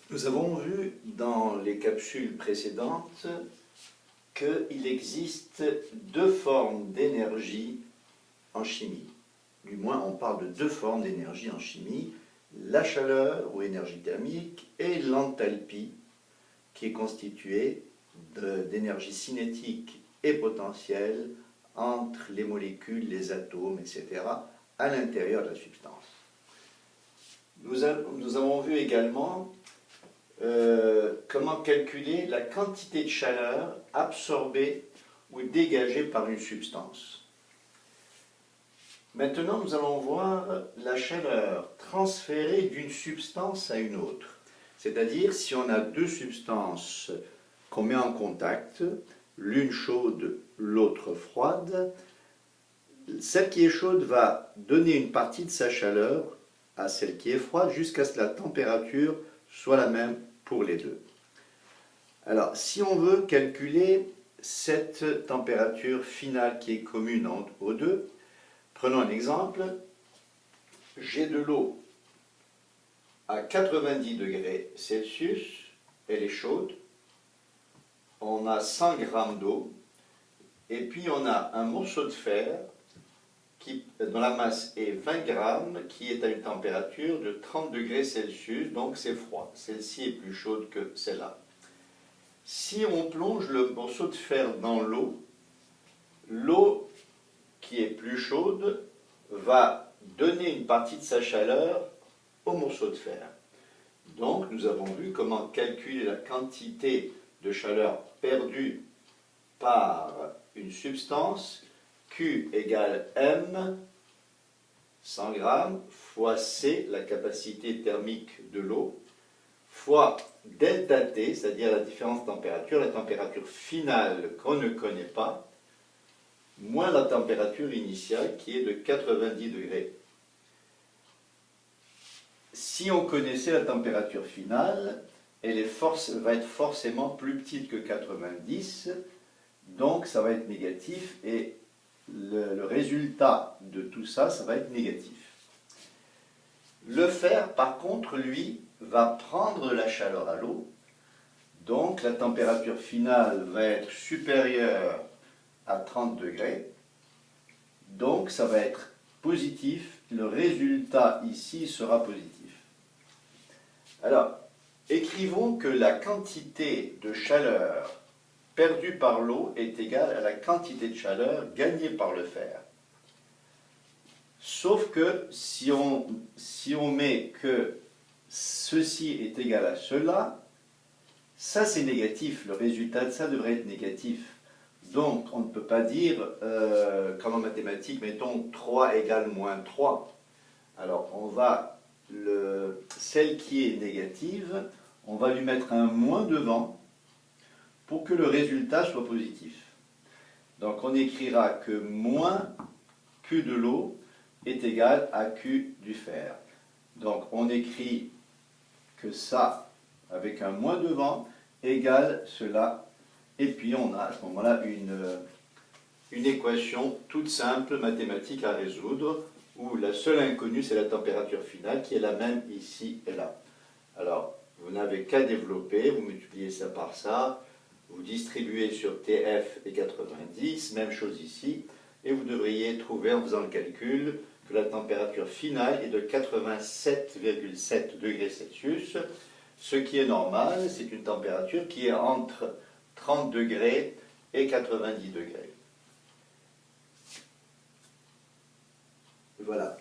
Nous avons vu dans les capsules précédentes qu'il existe deux formes d'énergie en chimie. Du moins, on parle de deux formes d'énergie en chimie, la chaleur ou énergie thermique et l'enthalpie, qui est constituée d'énergie cinétique et potentielle entre les molécules, les atomes, etc., à l'intérieur de la substance. Nous avons vu également comment calculer la quantité de chaleur absorbée ou dégagée par une substance. Maintenant, nous allons voir la chaleur transférée d'une substance à une autre. C'est-à-dire, si on a deux substances qu'on met en contact, l'une chaude, l'autre froide, celle qui est chaude va donner une partie de sa chaleur à celle qui est froide jusqu'à ce que la température soit la même pour les deux. Alors, si on veut calculer cette température finale qui est commune aux deux, prenons un exemple. J'ai de l'eau à 90 degrés Celsius, elle est chaude. On a 100 grammes d'eau, et puis on a un morceau de fer dont la masse est 20 grammes, qui est à une température de 30 degrés Celsius, donc c'est froid. Celle-ci est plus chaude que celle-là. Si on plonge le morceau de fer dans l'eau, l'eau qui est plus chaude va donner une partie de sa chaleur au morceau de fer. Donc nous avons vu comment calculer la quantité de chaleur perdue par une substance. Q égale M, 100 grammes, fois C, la capacité thermique de l'eau, fois delta T, c'est-à-dire la différence de température, la température finale qu'on ne connaît pas, moins la température initiale qui est de 90 degrés. Si on connaissait la température finale, elle va être forcément plus petite que 90, donc ça va être négatif et le résultat de tout ça, ça va être négatif. Le fer, par contre, lui, va prendre de la chaleur à l'eau, donc la température finale va être supérieure à 30 degrés, donc ça va être positif, le résultat ici sera positif. Alors, écrivons que la quantité de chaleur perdue par l'eau est égale à la quantité de chaleur gagnée par le fer. Sauf que si on met que ceci est égal à cela, ça c'est négatif, le résultat de ça devrait être négatif. Donc on ne peut pas dire, comme en mathématiques, mettons 3 égale moins 3. Alors on va, celle qui est négative, on va lui mettre un moins devant, pour que le résultat soit positif. Donc on écrira que moins Q de l'eau est égal à Q du fer. Donc on écrit que ça, avec un moins devant, égale cela, et puis on a à ce moment-là une équation toute simple, mathématique à résoudre, où la seule inconnue c'est la température finale, qui est la même ici et là. Alors, vous n'avez qu'à développer, vous multipliez ça par ça, vous distribuez sur TF et 90, même chose ici, et vous devriez trouver en faisant le calcul que la température finale est de 87,7 degrés Celsius. Ce qui est normal, c'est une température qui est entre 30 degrés et 90 degrés. Voilà.